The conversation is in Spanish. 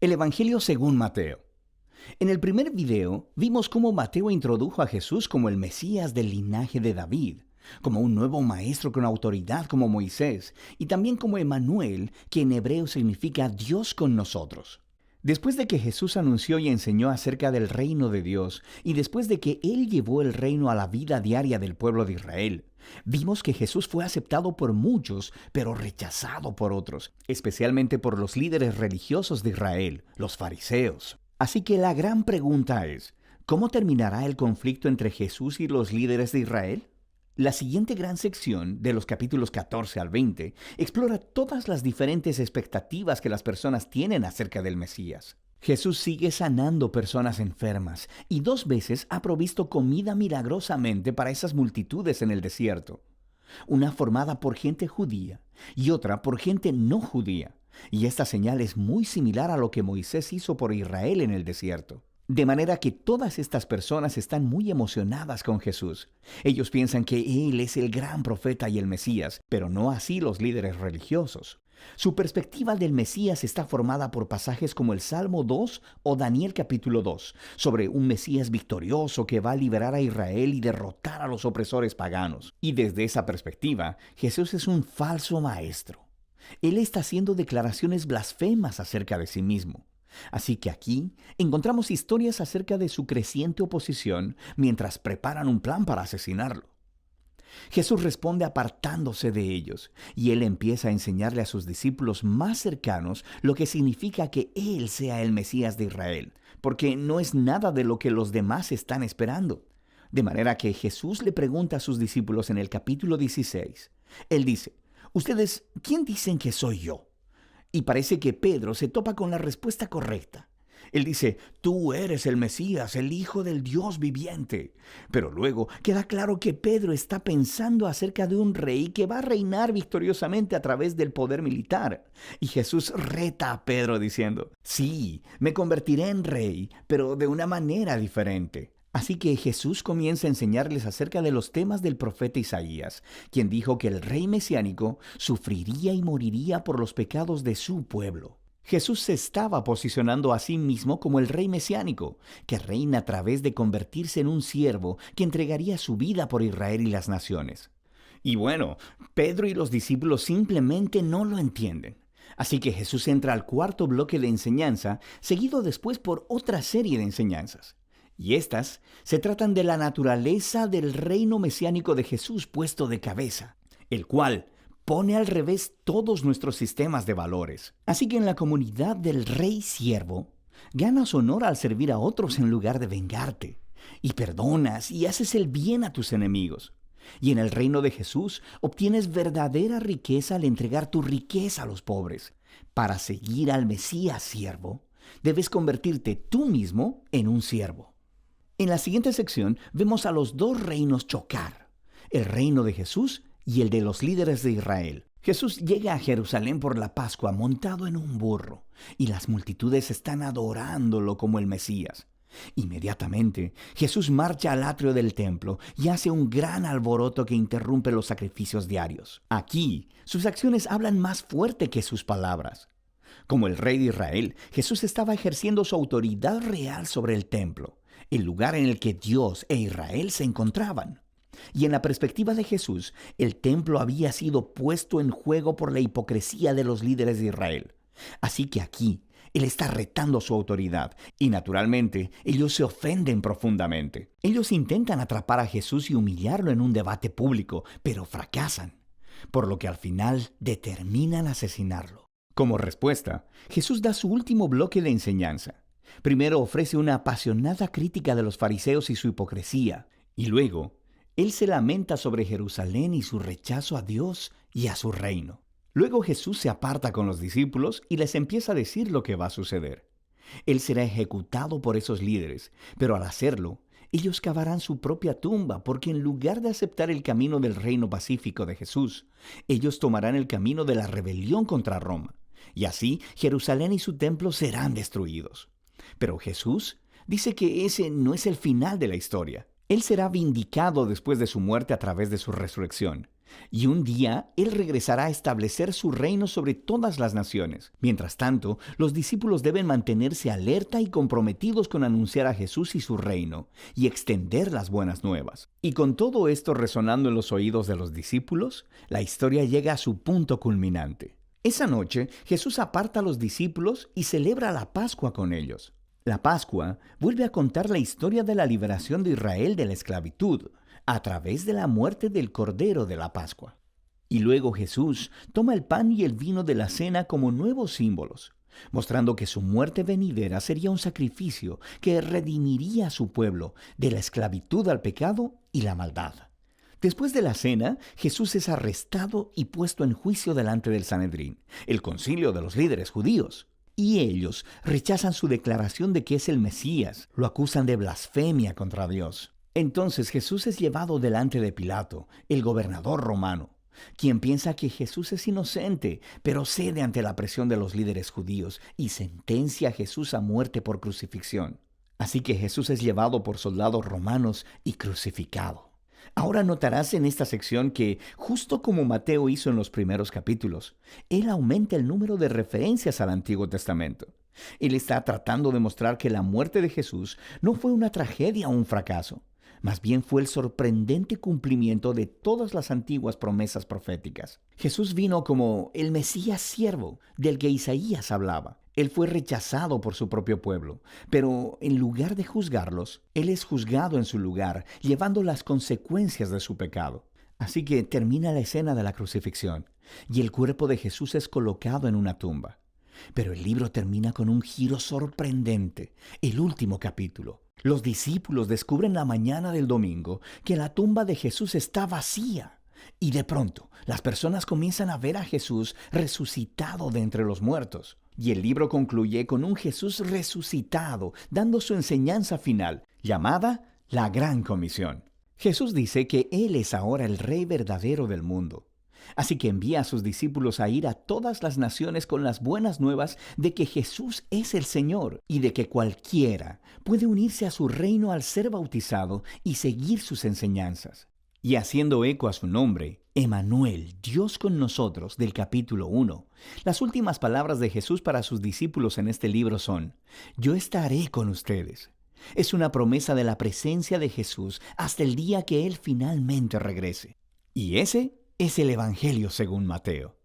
El Evangelio según Mateo. En el primer video vimos cómo Mateo introdujo a Jesús como el Mesías del linaje de David, como un nuevo maestro con autoridad como Moisés, y también como Emmanuel, que en hebreo significa Dios con nosotros. Después de que Jesús anunció y enseñó acerca del reino de Dios, y después de que Él llevó el reino a la vida diaria del pueblo de Israel, vimos que Jesús fue aceptado por muchos, pero rechazado por otros, especialmente por los líderes religiosos de Israel, los fariseos. Así que la gran pregunta es, ¿cómo terminará el conflicto entre Jesús y los líderes de Israel? La siguiente gran sección, de los capítulos 14 al 20, explora todas las diferentes expectativas que las personas tienen acerca del Mesías. Jesús sigue sanando personas enfermas y 2 veces ha provisto comida milagrosamente para esas multitudes en el desierto. Una formada por gente judía y otra por gente no judía. Y esta señal es muy similar a lo que Moisés hizo por Israel en el desierto. De manera que todas estas personas están muy emocionadas con Jesús. Ellos piensan que Él es el gran profeta y el Mesías, pero no así los líderes religiosos. Su perspectiva del Mesías está formada por pasajes como el Salmo 2 o Daniel capítulo 2, sobre un Mesías victorioso que va a liberar a Israel y derrotar a los opresores paganos. Y desde esa perspectiva, Jesús es un falso maestro. Él está haciendo declaraciones blasfemas acerca de sí mismo. Así que aquí encontramos historias acerca de su creciente oposición mientras preparan un plan para asesinarlo. Jesús responde apartándose de ellos, y Él empieza a enseñarle a sus discípulos más cercanos lo que significa que Él sea el Mesías de Israel, porque no es nada de lo que los demás están esperando. De manera que Jesús le pregunta a sus discípulos en el capítulo 16. Él dice, «¿Ustedes quién dicen que soy yo?» Y parece que Pedro se topa con la respuesta correcta. Él dice, «Tú eres el Mesías, el Hijo del Dios viviente». Pero luego queda claro que Pedro está pensando acerca de un rey que va a reinar victoriosamente a través del poder militar. Y Jesús reta a Pedro diciendo, «Sí, me convertiré en rey, pero de una manera diferente». Así que Jesús comienza a enseñarles acerca de los temas del profeta Isaías, quien dijo que el rey mesiánico sufriría y moriría por los pecados de su pueblo. Jesús se estaba posicionando a sí mismo como el rey mesiánico, que reina a través de convertirse en un siervo que entregaría su vida por Israel y las naciones. Y bueno, Pedro y los discípulos simplemente no lo entienden. Así que Jesús entra al cuarto bloque de enseñanza, seguido después por otra serie de enseñanzas. Y estas se tratan de la naturaleza del reino mesiánico de Jesús puesto de cabeza, el cual pone al revés todos nuestros sistemas de valores. Así que en la comunidad del rey siervo, ganas honor al servir a otros en lugar de vengarte, y perdonas y haces el bien a tus enemigos. Y en el reino de Jesús obtienes verdadera riqueza al entregar tu riqueza a los pobres. Para seguir al Mesías siervo, debes convertirte tú mismo en un siervo. En la siguiente sección vemos a los 2 reinos chocar, el reino de Jesús y el de los líderes de Israel. Jesús llega a Jerusalén por la Pascua montado en un burro, y las multitudes están adorándolo como el Mesías. Inmediatamente, Jesús marcha al atrio del templo y hace un gran alboroto que interrumpe los sacrificios diarios. Aquí, sus acciones hablan más fuerte que sus palabras. Como el rey de Israel, Jesús estaba ejerciendo su autoridad real sobre el templo, el lugar en el que Dios e Israel se encontraban. Y en la perspectiva de Jesús, el templo había sido puesto en juego por la hipocresía de los líderes de Israel. Así que aquí, Él está retando su autoridad, y naturalmente, ellos se ofenden profundamente. Ellos intentan atrapar a Jesús y humillarlo en un debate público, pero fracasan, por lo que al final determinan asesinarlo. Como respuesta, Jesús da su último bloque de enseñanza. Primero ofrece una apasionada crítica de los fariseos y su hipocresía, y luego, Él se lamenta sobre Jerusalén y su rechazo a Dios y a su reino. Luego Jesús se aparta con los discípulos y les empieza a decir lo que va a suceder. Él será ejecutado por esos líderes, pero al hacerlo, ellos cavarán su propia tumba, porque en lugar de aceptar el camino del reino pacífico de Jesús, ellos tomarán el camino de la rebelión contra Roma, y así Jerusalén y su templo serán destruidos. Pero Jesús dice que ese no es el final de la historia. Él será vindicado después de su muerte a través de su resurrección. Y un día Él regresará a establecer su reino sobre todas las naciones. Mientras tanto, los discípulos deben mantenerse alerta y comprometidos con anunciar a Jesús y su reino, y extender las buenas nuevas. Y con todo esto resonando en los oídos de los discípulos, la historia llega a su punto culminante. Esa noche, Jesús aparta a los discípulos y celebra la Pascua con ellos. La Pascua vuelve a contar la historia de la liberación de Israel de la esclavitud, a través de la muerte del Cordero de la Pascua. Y luego Jesús toma el pan y el vino de la cena como nuevos símbolos, mostrando que su muerte venidera sería un sacrificio que redimiría a su pueblo de la esclavitud al pecado y la maldad. Después de la cena, Jesús es arrestado y puesto en juicio delante del Sanedrín, el concilio de los líderes judíos. Y ellos rechazan su declaración de que es el Mesías, lo acusan de blasfemia contra Dios. Entonces Jesús es llevado delante de Pilato, el gobernador romano, quien piensa que Jesús es inocente, pero cede ante la presión de los líderes judíos y sentencia a Jesús a muerte por crucifixión. Así que Jesús es llevado por soldados romanos y crucificado. Ahora notarás en esta sección que, justo como Mateo hizo en los primeros capítulos, él aumenta el número de referencias al Antiguo Testamento. Él está tratando de mostrar que la muerte de Jesús no fue una tragedia o un fracaso. Más bien fue el sorprendente cumplimiento de todas las antiguas promesas proféticas. Jesús vino como el Mesías siervo del que Isaías hablaba. Él fue rechazado por su propio pueblo, pero en lugar de juzgarlos, Él es juzgado en su lugar, llevando las consecuencias de su pecado. Así que termina la escena de la crucifixión, y el cuerpo de Jesús es colocado en una tumba. Pero el libro termina con un giro sorprendente, el último capítulo. Los discípulos descubren la mañana del domingo que la tumba de Jesús está vacía. Y de pronto, las personas comienzan a ver a Jesús resucitado de entre los muertos. Y el libro concluye con un Jesús resucitado, dando su enseñanza final, llamada la Gran Comisión. Jesús dice que Él es ahora el Rey verdadero del mundo. Así que envía a sus discípulos a ir a todas las naciones con las buenas nuevas de que Jesús es el Señor y de que cualquiera puede unirse a su reino al ser bautizado y seguir sus enseñanzas. Y haciendo eco a su nombre, Emmanuel, Dios con nosotros, del capítulo 1, las últimas palabras de Jesús para sus discípulos en este libro son: yo estaré con ustedes. Es una promesa de la presencia de Jesús hasta el día que Él finalmente regrese. Y ese es el Evangelio según Mateo.